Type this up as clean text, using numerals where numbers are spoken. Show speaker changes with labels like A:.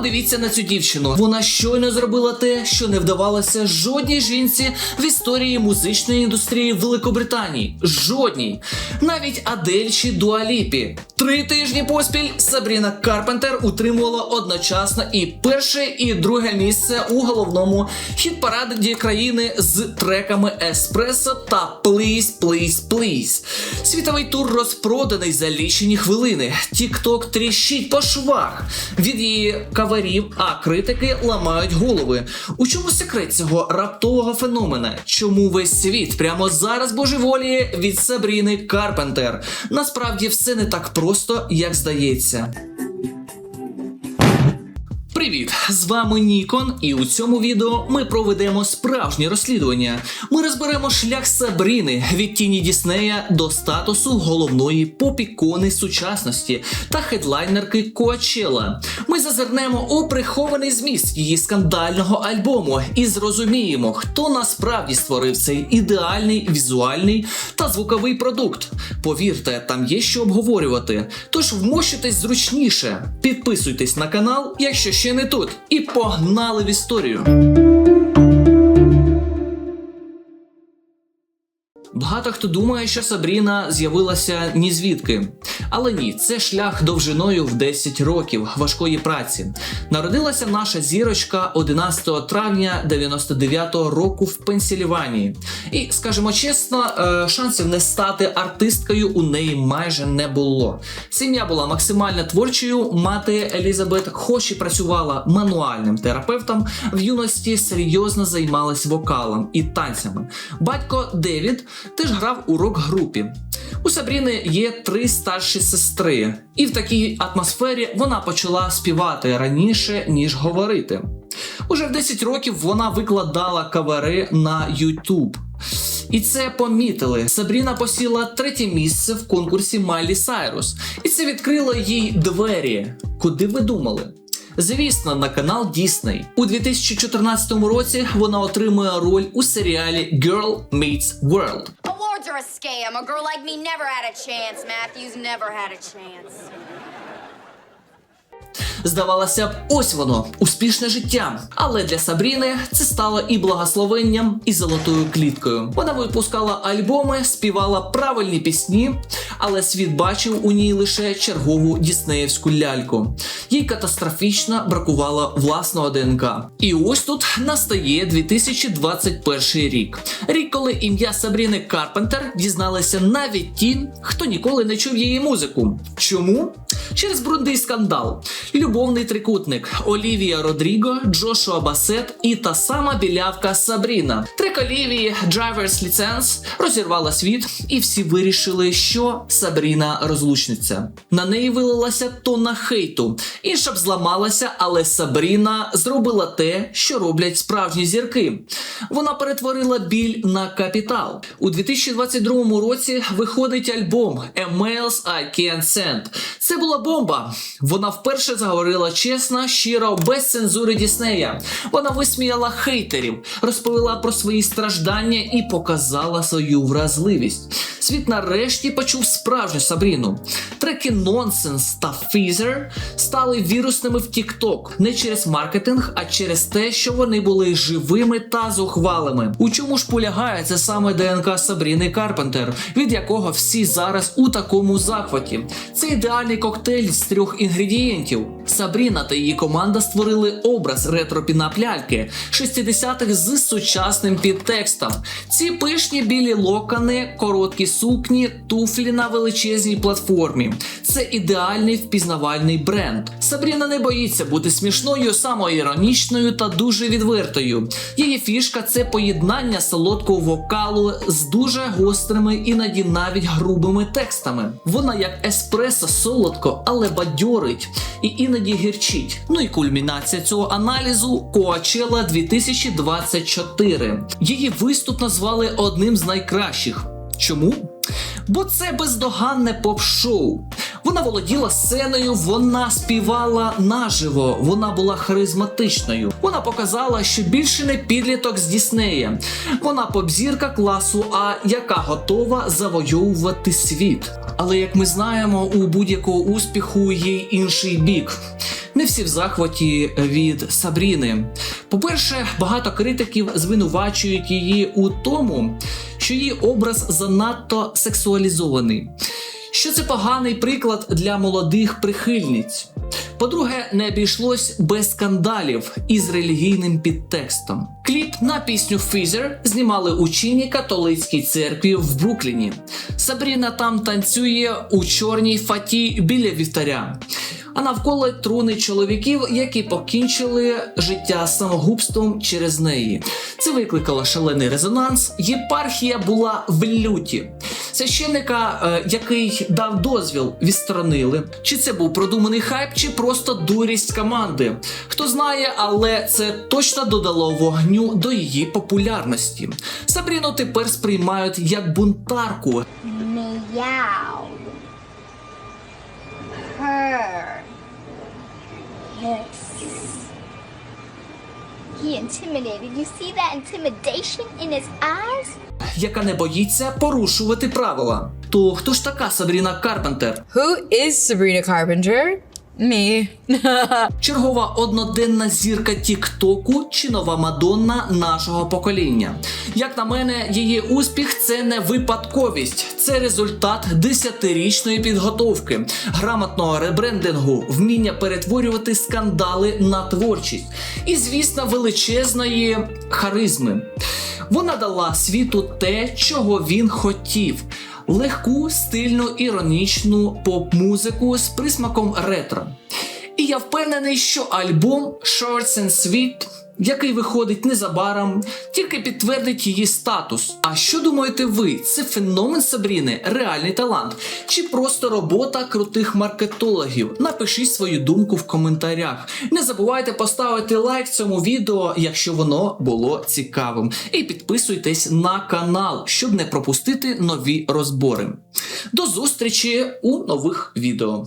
A: Подивіться на цю дівчину. Вона щойно зробила те, що не вдавалося жодній жінці в історії музичної індустрії Великобританії. Жодній. Навіть Адель чи Дуа Ліпі. 3 тижні поспіль Сабріна Карпентер утримувала одночасно і перше, і друге місце у головному хіт-параді країни з треками «Еспресо» та «Please, Please, Please». Світовий тур розпроданий за лічені хвилини. Тік-ток тріщить по швах від її каверів, а критики ламають голови. У чому секрет цього раптового феномена? Чому весь світ прямо зараз божеволіє від Сабріни Карпентер? Насправді все не так просто, як здається. Привіт! З вами Нікон, і у цьому відео ми проведемо справжнє розслідування. Ми розберемо шлях Сабріни від тіні Діснея до статусу головної поп-ікони сучасності та хедлайнерки Коачелла. Ми зазирнемо у прихований зміст її скандального альбому і зрозуміємо, хто насправді створив цей ідеальний візуальний та звуковий продукт. Повірте, там є що обговорювати. Тож вмощуйтесь зручніше, підписуйтесь на канал, якщо ще не тут, і погнали в історію. Багато хто думає, що Сабріна з'явилася ні звідки. Але ні, це шлях довжиною в 10 років важкої праці. Народилася наша зірочка 11 травня 99-го року в Пенсільванії. І, скажімо чесно, шансів не стати артисткою у неї майже не було. Сім'я була максимально творчою, мати Елізабет хоч і працювала мануальним терапевтом, в юності серйозно займалась вокалом і танцями. Батько Девід теж грав у рок-групі. У Сабріни є 3 старші сестри, і в такій атмосфері вона почала співати раніше, ніж говорити. Уже в 10 років вона викладала кавери на YouTube. І це помітили. Сабріна посіла 3-те місце в конкурсі Майлі Сайрус. І це відкрило їй двері. Куди ви думали? Звісно, на канал Disney. У 2014 році вона отримує роль у серіалі Girl Meets World.
B: Awards are a scam. A girl like me never had a chance, Matthews, never had a chance.
A: Здавалося б, ось воно, успішне життя. Але для Сабріни це стало і благословенням, і золотою кліткою. Вона випускала альбоми, співала правильні пісні, але світ бачив у ній лише чергову діснеївську ляльку. Їй катастрофічно бракувало власного ДНК. І ось тут настає 2021 рік. Рік, коли ім'я Сабріни Карпентер дізналися навіть ті, хто ніколи не чув її музику. Чому? Через брудний скандал. Любовний трикутник Олівія Родріго, Джошуа Басет і та сама білявка Сабріна. Трек Олівії «Driver's License» розірвала світ, і всі вирішили, що Сабріна розлучниця. На неї вилилася тонна хейту. Інша б зламалася, але Сабріна зробила те, що роблять справжні зірки. Вона перетворила біль на капітал. У 2022 році виходить альбом «Emails I Can't Send». Це була бомба. Вона вперше заговорила чесно, щиро, без цензури Діснея. Вона висміяла хейтерів, розповіла про свої страждання і показала свою вразливість. Світ нарешті почув справжню Сабріну. Треки «Nonsense» та «Feather» стали вірусними в TikTok. Не через маркетинг, а через те, що вони були живими та зухвалими. У чому ж полягає це саме ДНК Сабріни Карпентер, від якого всі зараз у такому захваті? Це ідеальний коктейль з 3 інгредієнтів. Сабріна та її команда створили образ ретро-пінап-ляльки 60-х з сучасним підтекстом. Ці пишні білі локони, короткі сукні, туфлі на величезній платформі. Це ідеальний впізнавальний бренд. Сабріна не боїться бути смішною, самоіронічною та дуже відвертою. Її фішка – це поєднання солодкого вокалу з дуже гострими, іноді навіть грубими текстами. Вона як еспресо солодко, але бадьорить і іноді гірчить. Ну і кульмінація цього аналізу – Коачелла 2024. Її виступ назвали одним з найкращих. Чому? Бо це бездоганне поп-шоу. Вона володіла сценою, вона співала наживо, вона була харизматичною. Вона показала, що більше не підліток з Діснея. Вона поп-зірка класу А, яка готова завойовувати світ. Але, як ми знаємо, у будь-якого успіху є інший бік. не всі в захваті від Сабріни. По-перше, багато критиків звинувачують її у тому, що її образ занадто сексуалізований, що це поганий приклад для молодих прихильниць. По-друге, не обійшлось без скандалів із релігійним підтекстом. Кліп на пісню «Feather» знімали у чинній католицькій церкві в Брукліні. Сабріна там танцює у чорній фаті біля вівтаря, а навколо труни чоловіків, які покінчили життя самогубством через неї. Це викликало шалений резонанс, єпархія була в люті. Священника, який дав дозвіл, відсторонили. Чи це був продуманий хайп, чи просто дурість команди? Хто знає, але це точно додало вогню до її популярності. Сабріну тепер сприймають як бунтарку.
C: Meow. Purr. Hiss. He intimidated. You see that intimidation in his eyes?
A: Яка не боїться порушувати правила. То хто ж така Сабріна Карпентер?
D: Who is Sabrina Carpenter? Me.
A: Чергова одноденна зірка Тік-Току чи нова Мадонна нашого покоління. Як на мене, її успіх – це не випадковість. Це результат 10-річної підготовки, грамотного ребрендингу, вміння перетворювати скандали на творчість і, звісно, величезної харизми. Вона дала світу те, чого він хотів – легку, стильну, іронічну поп-музику з присмаком ретро. І я впевнений, що альбом Short and Sweet, який виходить незабаром, тільки підтвердить її статус. А що думаєте ви? Це феномен Сабріни, реальний талант? Чи просто робота крутих маркетологів? Напишіть свою думку в коментарях. Не забувайте поставити лайк цьому відео, якщо воно було цікавим. І підписуйтесь на канал, щоб не пропустити нові розбори. До зустрічі у нових відео.